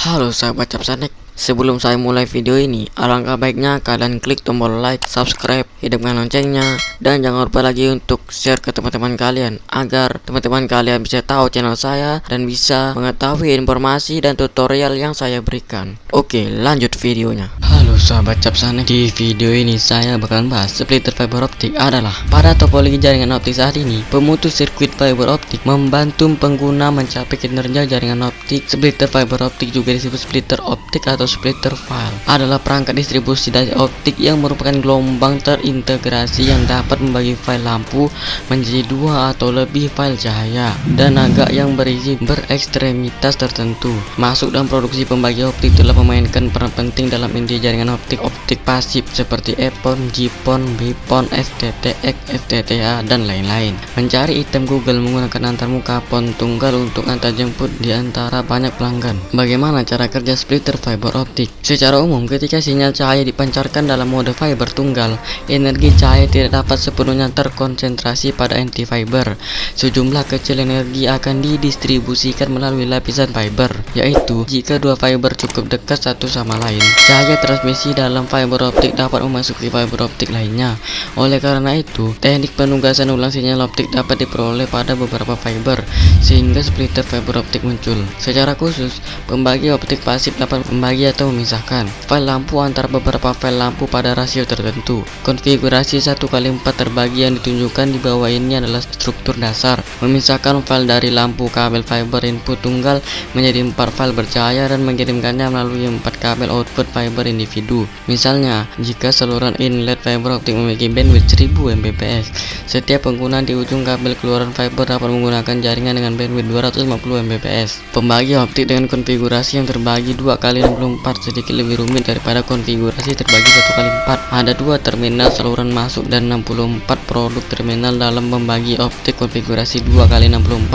Halo sahabat Capsanek, sebelum saya mulai video ini, alangkah baiknya kalian klik tombol like, subscribe, hidupkan loncengnya, dan jangan lupa lagi untuk share ke teman-teman kalian agar teman-teman kalian bisa tahu channel saya dan bisa mengetahui informasi dan tutorial yang saya berikan. Oke, lanjut videonya. Halo sahabat Capsanek, di video ini saya bakalan bahas splitter fiber optik adalah pada topologi jaringan optik saat ini. Pemutus sirkuit fiber optik membantu pengguna mencapai kinerja jaringan optik. Splitter fiber optik juga disebut splitter optik atau splitter file, adalah perangkat distribusi daya optik yang merupakan gelombang terintegrasi yang dapat membagi file lampu menjadi dua atau lebih file cahaya dan naga yang berisi berekstremitas tertentu. Masuk dalam produksi pembagi optik telah memainkan peran penting dalam inti jaringan optik pasif seperti EPON, GPON, BPON, FTTX, FTTH, dan lain-lain. Mencari item Google menggunakan antarmuka PON tunggal untuk antar jemput di antara banyak pelanggan. Bagaimana cara kerja splitter fiber optik? Secara umum, ketika sinyal cahaya dipancarkan dalam mode fiber tunggal, energi cahaya tidak dapat sepenuhnya terkonsentrasi pada inti fiber. Sejumlah kecil energi akan didistribusikan melalui lapisan fiber, yaitu jika dua fiber cukup dekat satu sama lain, cahaya transmisi dalam fiber optik dapat memasuki fiber optik lainnya. Oleh karena itu, teknik penugasan ulang sinyal optik dapat diperoleh pada beberapa fiber, sehingga splitter fiber optik muncul. Secara khusus, pembagi optik pasif dapat membagi atau memisahkan file lampu antara beberapa file lampu pada rasio tertentu. Konfigurasi 1x4 terbagi yang ditunjukkan di bawah ini adalah struktur dasar. Memisahkan file dari lampu kabel fiber input tunggal menjadi 4 file bercahaya dan mengirimkannya melalui 4 kabel output fiber individu. Misalnya, jika saluran inlet fiber optik memiliki bandwidth 1000 Mbps, setiap pengguna di ujung kabel keluaran fiber dapat menggunakan jaringan dengan bandwidth 250 Mbps. Pembagi optik dengan konfigurasi yang terbagi 2x64 sedikit lebih rumit daripada konfigurasi terbagi 1x4. Ada dua terminal saluran masuk dan 64 produk terminal dalam pembagi optik konfigurasi 2x64.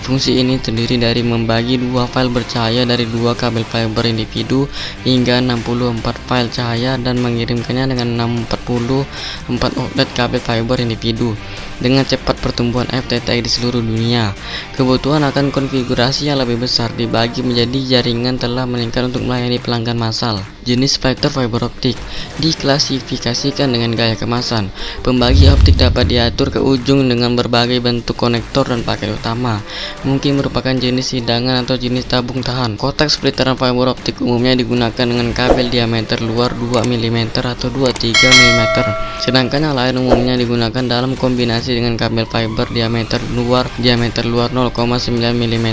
Fungsi ini terdiri dari membagi dua file bercahaya dari dua kabel fiber individu hingga 64 file cahaya dan mengirimkannya dengan 644 outlet kabel fiber individu dengan cepat pertumbuhan FTTX di seluruh dunia. Kebutuhan akan konfigurasi yang lebih besar dibagi menjadi jaringan telah meningkat untuk melayani pelanggan massal. Jenis splitter fiber optik diklasifikasikan dengan gaya kemasan. Pembagi optik dapat diatur ke ujung dengan berbagai bentuk konektor dan paket utama. Mungkin merupakan jenis hidangan atau jenis tabung tahan. Kotak splitteran fiber optik umumnya digunakan dengan kabel diameter luar 2 mm atau 23 mm. Sedangkan yang lain umumnya digunakan dalam kombinasi dengan kabel fiber diameter luar 0,9 mm.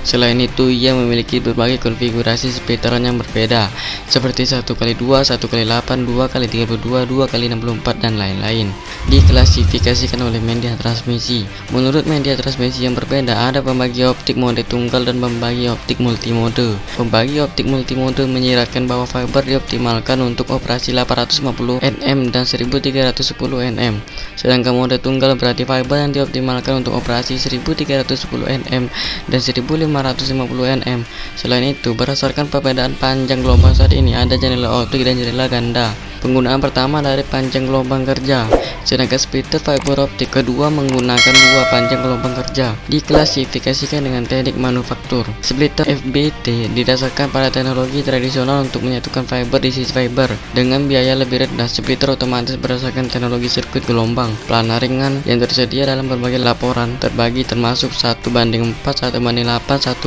Selain itu, ia memiliki berbagai konfigurasi splitteran yang berbeda, seperti 1x2, 1x8, 2x32, 2x64, dan lain-lain. Diklasifikasikan oleh media transmisi. Menurut media transmisi yang berbeda, ada pembagi optik mode tunggal dan pembagi optik multimode. Pembagi optik multimode menyiratkan bahwa fiber dioptimalkan untuk operasi 850 nm dan 1310 nm. Sedangkan mode tunggal berarti fiber yang dioptimalkan untuk operasi 1310 nm dan 1550 nm. Selain itu, berdasarkan perbedaan panjang gelombang saat ini, ada jendela optik dan jendela ganda. Penggunaan pertama dari panjang gelombang kerja, sedangkan splitter fiber optik kedua menggunakan dua panjang gelombang kerja. Diklasifikasikan dengan teknik manufaktur. Splitter FBT didasarkan pada teknologi tradisional untuk menyatukan fiber di sisi fiber dengan biaya lebih rendah. Splitter otomatis berdasarkan teknologi sirkuit gelombang planar ringan yang tersedia dalam berbagai laporan terbagi termasuk 1:4, 1:8, 1:16,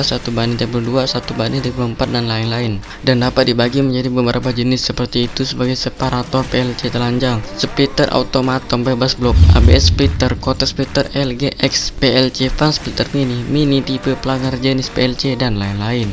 1:32, 1:34, dan lain-lain, dan dapat dibagi menjadi beberapa jenis seperti itu sebagai separator PLC telanjang, splitter automaton bebas blok, ABS splitter, kotak splitter, LGX, PLC fan splitter mini tipe pelanggar jenis PLC, dan lain-lain.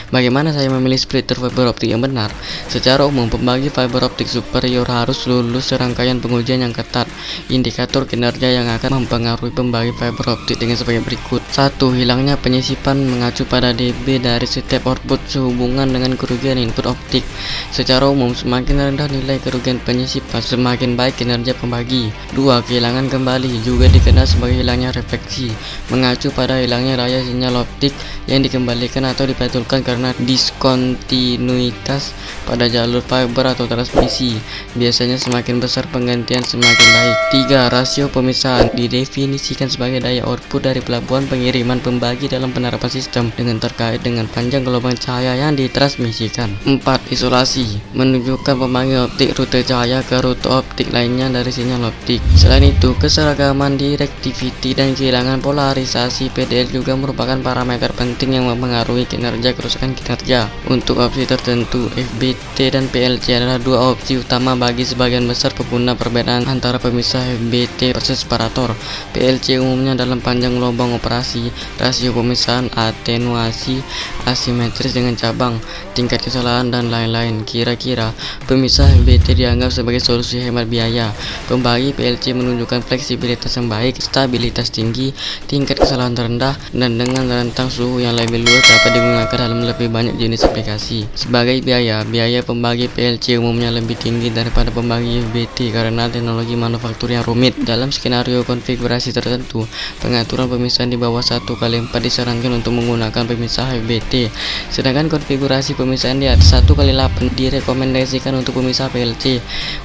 Bagaimana saya memilih splitter fiber optik yang benar? Secara umum, pembagi fiber optik superior harus lulus serangkaian pengujian yang ketat. Indikator kinerja yang akan mempengaruhi pembagi fiber optik dengan sebagai berikut. 1. Hilangnya penyisipan mengacu pada dB dari setiap output sehubungan dengan kerugian input optik. Secara umum, semakin semakin rendah nilai kerugian penyisipan, semakin baik kinerja pembagi. 2. Kehilangan kembali juga dikenal sebagai hilangnya refleksi, mengacu pada hilangnya daya sinyal optik yang dikembalikan atau dipantulkan karena diskontinuitas pada jalur fiber atau transmisi. Biasanya semakin besar penggantian semakin baik. 3. Rasio pemisahan didefinisikan sebagai daya output dari pelabuhan pengiriman pembagi dalam penerapan sistem dengan terkait dengan panjang gelombang cahaya yang ditransmisikan. 4. Isolasi menunjukkan pembagi optik rute cahaya ke rute optik lainnya dari sinyal optik. Selain itu, keseragaman directivity dan kehilangan polarisasi PDL juga merupakan parameter penting yang mempengaruhi kinerja kerusakan kinerja. Untuk opsi tertentu, FBT dan PLC adalah dua opsi utama bagi sebagian besar pengguna. Perbedaan antara pemisah FBT versus separator. PLC umumnya dalam panjang gelombang operasi, rasio pemisahan, atenuasi, asimetris dengan cabang, tingkat kesalahan, dan lain-lain. Kira-kira pemisah FBT dianggap sebagai solusi hemat biaya. Pembagi PLC menunjukkan fleksibilitas yang baik, stabilitas tinggi, tingkat kesalahan terendah, dan dengan rentang suhu yang lebih luas dapat digunakan dalam lebih banyak jenis aplikasi. Sebagai biaya pembagi PLC umumnya lebih tinggi daripada pembagi FBT karena teknologi manufaktur yang rumit. Dalam skenario konfigurasi tertentu, pengaturan pemisahan di bawah 1/4 disarankan untuk menggunakan pemisah FBT, sedangkan konfigurasi pemisahan di atas 1/8 direkomendasikan untuk pemisah PLC.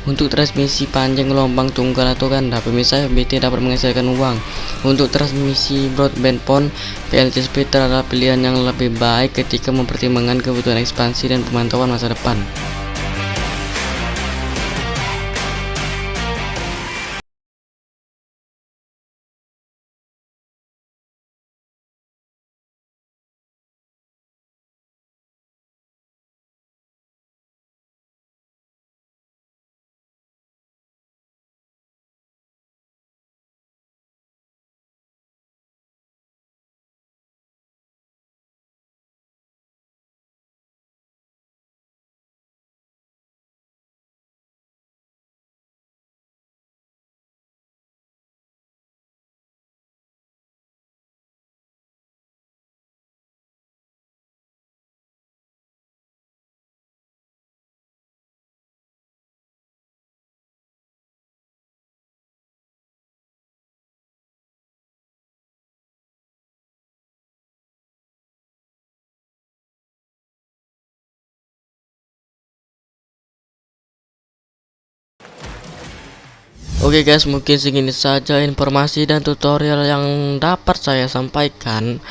Untuk transmisi panjang gelombang tunggal atau ganda, pemisah FBT dapat menghasilkan uang. Untuk transmisi broadband PON, PLC splitter adalah pilihan yang lebih baik ketika mempertimbangkan kebutuhan ekspansi dan pemantauan masa depan. Oke guys, mungkin segini saja informasi dan tutorial yang dapat saya sampaikan,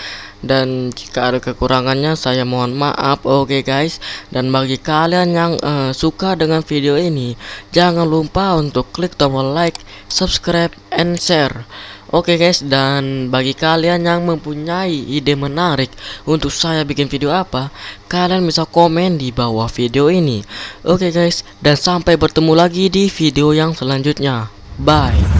dan jika ada kekurangannya saya mohon maaf. Oke guys, dan bagi kalian yang suka dengan video ini, jangan lupa untuk klik tombol like, subscribe, and share. Oke guys, dan bagi kalian yang mempunyai ide menarik untuk saya bikin video apa, kalian bisa komen di bawah video ini. Oke guys, dan sampai bertemu lagi di video yang selanjutnya. Bye.